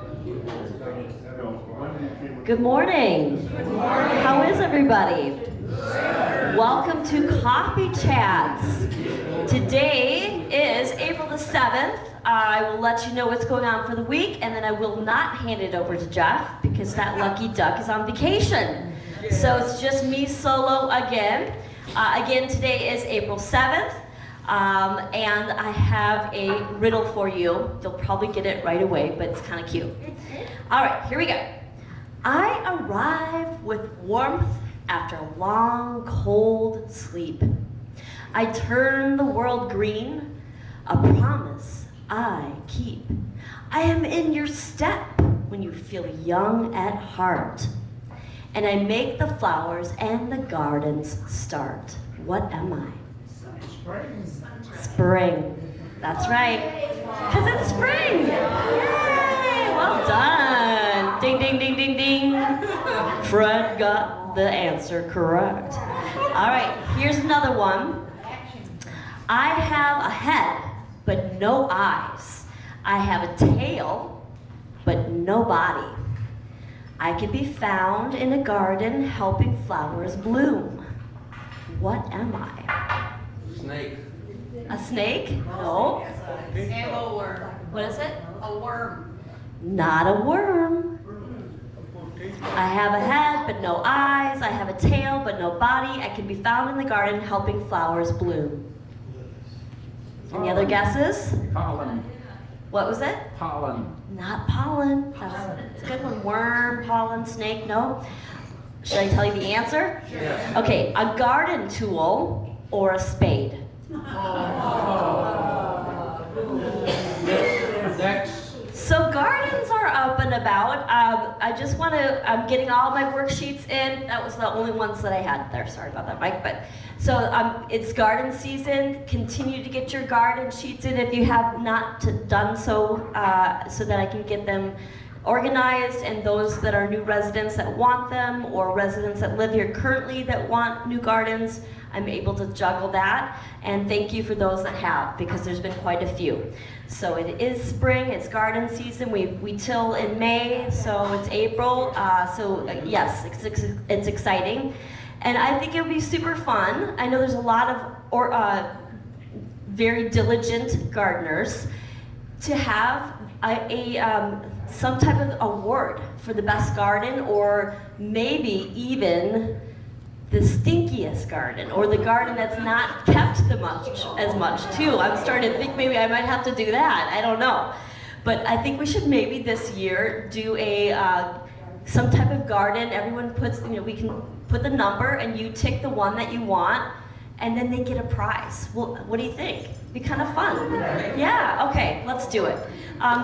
Good morning. Good morning. How is everybody? Welcome to Coffee Chats. Today is April the 7th. I will let you know what's going on for the week, and then I will not hand it over to Jeff because that lucky duck is on vacation. So it's just me solo again. Again, today is April 7th. And I have a riddle for you. You'll probably get it right away, but it's kind of cute. All right, here we go. I arrive with warmth after a long, cold sleep. I turn the world green, a promise I keep. I am in your step when you feel young at heart. And I make the flowers and the gardens start. What am I? Spring. That's right. Because it's spring. Yay! Well done. Ding, ding, ding, ding, ding. Fred got the answer correct. All right, here's another one. I have a head, but no eyes. I have a tail, but no body. I can be found in a garden helping flowers bloom. What am I? Snake. A snake? No. And a worm. What is it? A worm. Not a worm. I have a head, but no eyes. I have a tail, but no body. I can be found in the garden helping flowers bloom. Any other guesses? Pollen. What was it? Pollen. Not pollen. That's a good one. Worm, pollen, snake, no. Should I tell you the answer? Yes. Okay, a garden tool or a spade. Next. So gardens are up and about. I just want to, I'm getting all my worksheets in. That was the only ones that I had there. Sorry about that, Mike. But so it's garden season. Continue to get your garden sheets in if you have not done so, so that I can get them organized, and those that are new residents that want them, or residents that live here currently that want new gardens, I'm able to juggle that. And thank you for those that have, because there's been quite a few. So it is spring, it's garden season. We till in May, so it's April. Yes, it's exciting. And I think it would be super fun. I know there's a lot of very diligent gardeners to have some type of award for the best garden, or maybe even the stinkiest garden, or the garden that's not kept as much too. I'm starting to think maybe I might have to do that. I don't know. But I think we should maybe this year do some type of garden. Everyone puts, we can put the number and you tick the one that you want, and then they get a prize. Well, what do you think? Be kind of fun. Yeah, okay, let's do it.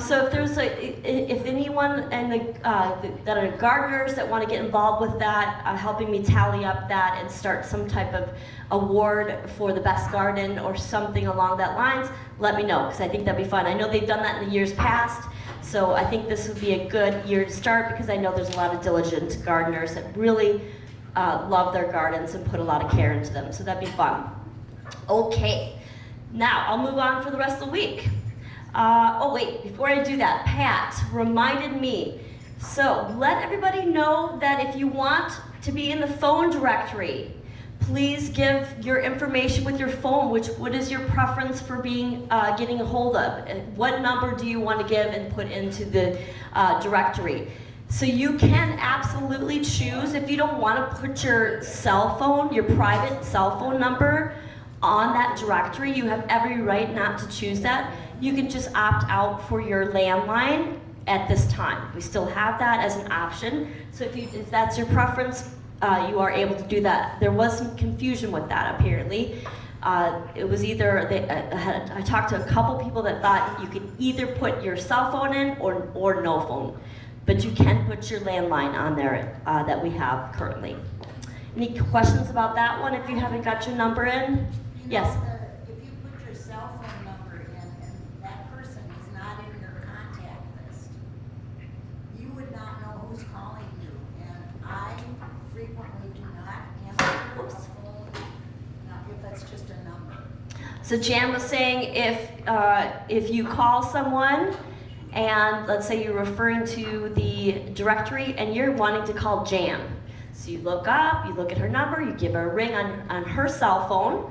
So if there's if anyone that are gardeners that want to get involved with that, helping me tally up that and start some type of award for the best garden or something along that lines, let me know, because I think that'd be fun. I know they've done that in the years past, so I think this would be a good year to start, because I know there's a lot of diligent gardeners that really love their gardens and put a lot of care into them, so that'd be fun. Okay, now I'll move on for the rest of the week. Oh wait, before I do that, Pat reminded me. So let everybody know that if you want to be in the phone directory, please give your information with your phone. What is your preference for getting a hold of? What number do you want to give and put into the directory? So you can absolutely choose, if you don't want to put your cell phone, your private cell phone number on that directory, you have every right not to choose that. You can just opt out for your landline at this time. We still have that as an option. So if that's your preference, you are able to do that. There was some confusion with that, apparently. It was either, I talked to a couple people that thought you could either put your cell phone in or no phone. But you can put your landline on there that we have currently. Any questions about that one if you haven't got your number in? Yes? If you put your cell phone number in and that person is not in your contact list, you would not know who's calling you. And I frequently do not answer a phone if that's just a number. So Jan was saying if you call someone and let's say you're referring to the directory and you're wanting to call Jan. So you look up, you look at her number, you give her a ring on her cell phone.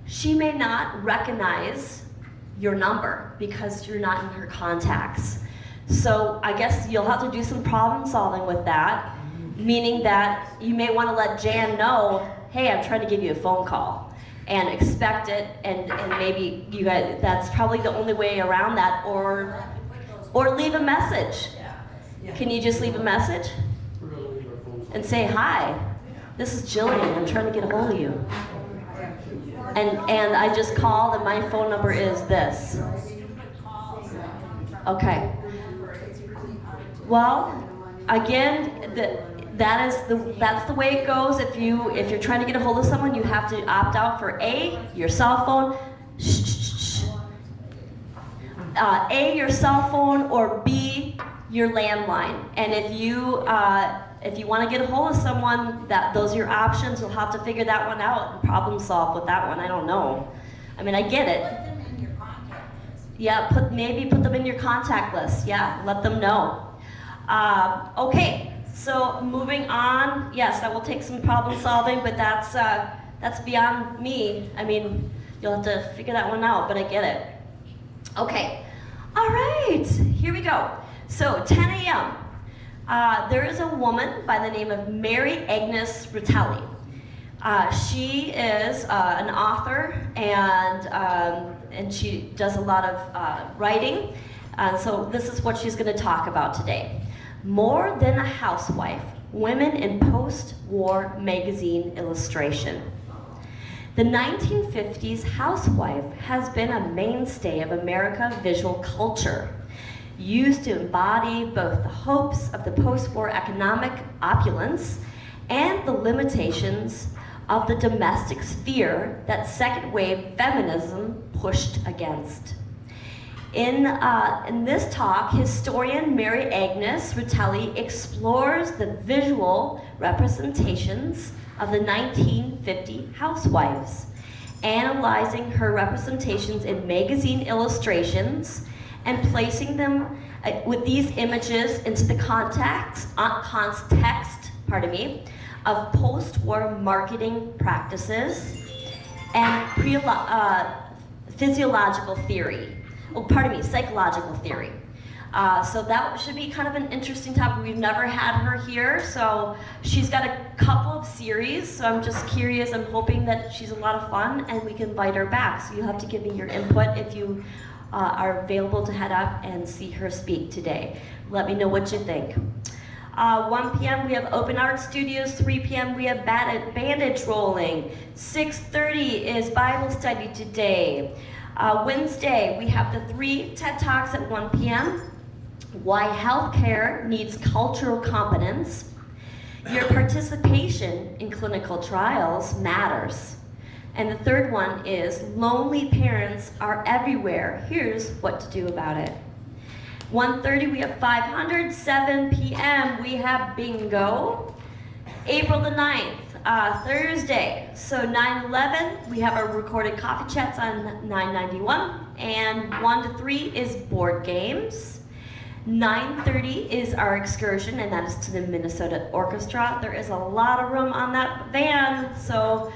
She may not recognize your number because you're not in her contacts. So I guess you'll have to do some problem solving with that, meaning that you may want to let Jan know, hey, I'm trying to give you a phone call, and expect it, and maybe you guys, that's probably the only way around that, or leave a message. Can you just leave a message and say, hi, this is Jillian, I'm trying to get a hold of you. And I just called and my phone number is this. Okay. Well, again, that's the way it goes. If you're trying to get a hold of someone, you have to opt out for A, your cell phone. A, your cell phone, or B, your landline. And if you want to get a hold of someone, those are your options. You'll have to figure that one out and problem solve with that one. I don't know. I mean, I get it. Put them in your contact list. Yeah, maybe put them in your contact list. Yeah, let them know. Okay, so moving on. Yes, that will take some problem solving, but that's beyond me. I mean, you'll have to figure that one out, but I get it. Okay, all right, here we go. So 10 a.m. There is a woman by the name of Mary Agnes Ritelli. She is an author, and she does a lot of writing. So this is what she's going to talk about today. More than a housewife, women in post-war magazine illustration. The 1950s housewife has been a mainstay of American visual culture, used to embody both the hopes of the post-war economic opulence and the limitations of the domestic sphere that second-wave feminism pushed against. In this talk, historian Mary Agnes Ritelli explores the visual representations of the 1950 housewives, analyzing her representations in magazine illustrations and placing them with these images into the context of post-war marketing practices and psychological theory. So that should be kind of an interesting topic. We've never had her here, so she's got a couple of series, so I'm just curious. I'm hoping that she's a lot of fun and we can invite her back. So you have to give me your input if you are available to head up and see her speak today. Let me know what you think. 1 p.m. we have Open Art Studios. 3 p.m. we have bandage rolling. 6:30 is Bible study today. Wednesday we have the 3 TED Talks at 1 p.m. Why healthcare needs cultural competence. Your participation in clinical trials matters. And the third one is lonely parents are everywhere. Here's what to do about it. 1:30 we have 500. 7 p.m. we have bingo. April the 9th, Thursday. So 9/11 we have our recorded coffee chats on 991, and 1 to 3 is board games. 9:30 is our excursion, and that is to the Minnesota Orchestra. There is a lot of room on that van, so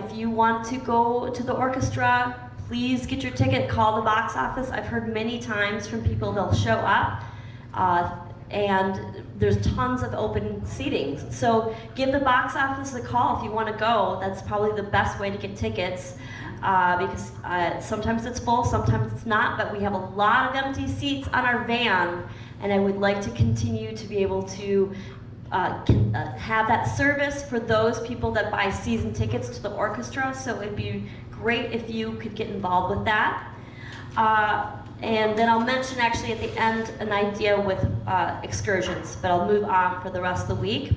if you want to go to the orchestra, please get your ticket, call the box office. I've heard many times from people they'll show up, and there's tons of open seating. So give the box office a call if you want to go. That's probably the best way to get tickets, because sometimes it's full, sometimes it's not, but we have a lot of empty seats on our van, and I would like to continue to be able to have that service for those people that buy season tickets to the orchestra, so it'd be great if you could get involved with that. And then I'll mention actually at the end an idea with excursions, but I'll move on for the rest of the week.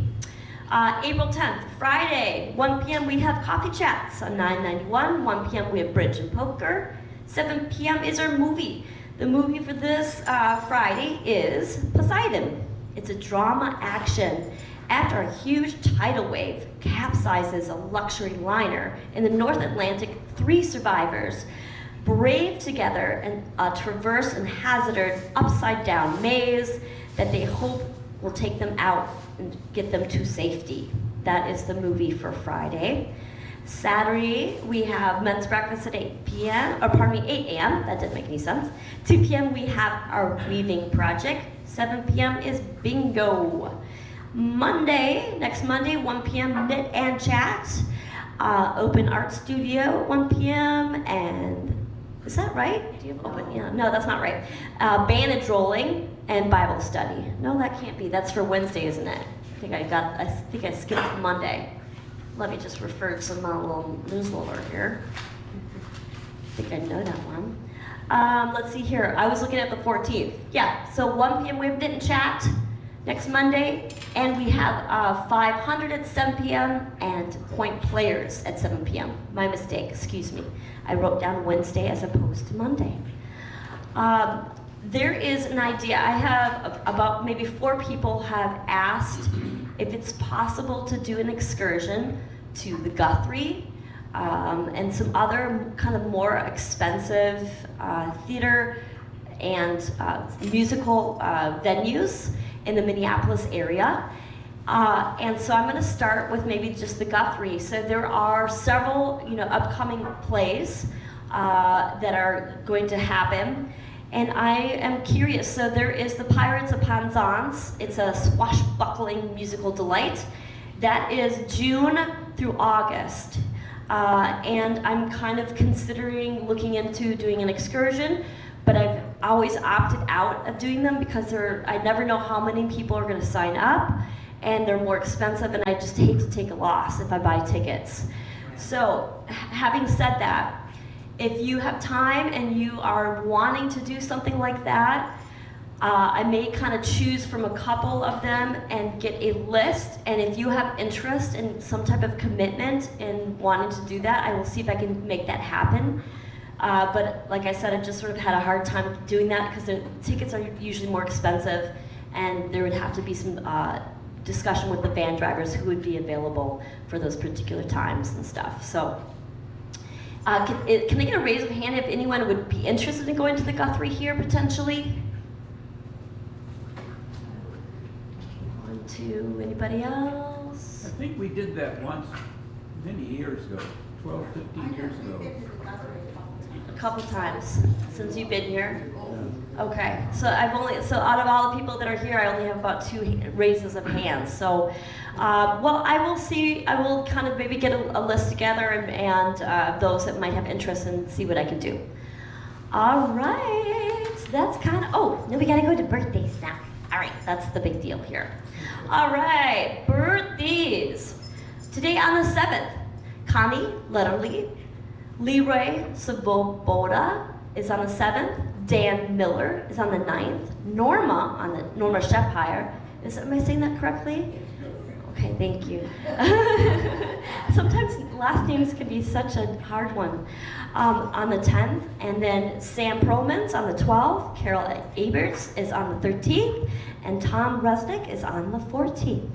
April 10th, Friday, 1 p.m. we have coffee chats on 991. 1 p.m. we have bridge and poker. 7 p.m. is our movie. The movie for this Friday is Poseidon. It's a drama action. After a huge tidal wave capsizes a luxury liner in the North Atlantic, 3 survivors brave together and traverse and hazarded upside-down maze that they hope will take them out and get them to safety. That is the movie for Friday. Saturday, we have men's breakfast at 8 p.m., or pardon me, 8 a.m., that didn't make any sense. 2 p.m. we have our weaving project. 7 p.m. is bingo. Monday, next Monday, 1 p.m. knit and chat. Open art studio at 1 p.m. and is that right? Do you have open? Yeah, no, that's not right. Bandage rolling and Bible study. No, that can't be. That's for Wednesday, isn't it? I think I skipped Monday. Let me just refer to my little newsletter here. I think I know that one. Let's see here. I was looking at the 14th. Yeah, so 1 p.m. we have knit and chat next Monday, and we have 500 at 7 p.m. and point players at 7 p.m. My mistake, excuse me. I wrote down Wednesday as opposed to Monday. There is an idea. I have about maybe 4 people have asked if it's possible to do an excursion to the Guthrie and some other kind of more expensive theater and musical venues in the Minneapolis area. And so I'm going to start with maybe just the Guthrie. So there are several, upcoming plays that are going to happen. And I am curious. So there is the Pirates of Penzance. It's a swashbuckling musical delight. That is June through August. And I'm kind of considering looking into doing an excursion, but I've always opted out of doing them because I never know how many people are going to sign up, and they're more expensive, and I just hate to take a loss if I buy tickets. So having said that, if you have time and you are wanting to do something like that, I may kind of choose from a couple of them and get a list, and if you have interest in some type of commitment in wanting to do that, I will see if I can make that happen. But like I said, I just sort of had a hard time doing that because the tickets are usually more expensive, and there would have to be some discussion with the van drivers who would be available for those particular times and stuff. So can I get a raise of hand if anyone would be interested in going to the Guthrie here potentially? 1, 2, anybody else? I think we did that once, many years ago, 12, 15 years ago. A couple times since you've been here. Okay, so out of all the people that are here, I only have about 2 raises of hands. So, well, I will kind of maybe get a list together and those that might have interest and see what I can do. All right, that's kind of, now we gotta go to birthdays now. All right, that's the big deal here. All right, birthdays. Today on the 7th, Connie Letterly, Leroy Svoboda is on the 7th. Dan Miller is on the 9th. Norma Shephire. Am I saying that correctly? Okay, thank you. Sometimes last names can be such a hard one. On the 10th, and then Sam Perlman's on the 12th. Carol Aberts is on the 13th, and Tom Resnick is on the 14th.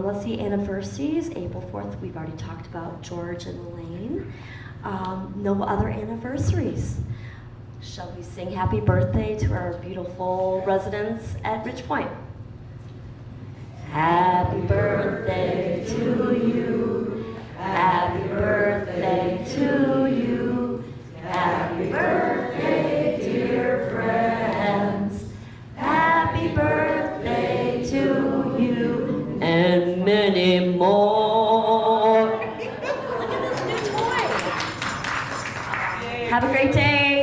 Let's see, anniversaries. April 4th, we've already talked about George and Elaine. No other anniversaries. Shall we sing happy birthday to our beautiful residents at Ridge Point? Happy birthday to you. Happy birthday to you. Happy birthday, dear friends. Happy birthday to you and many more. Look at this new toy. Have a great day.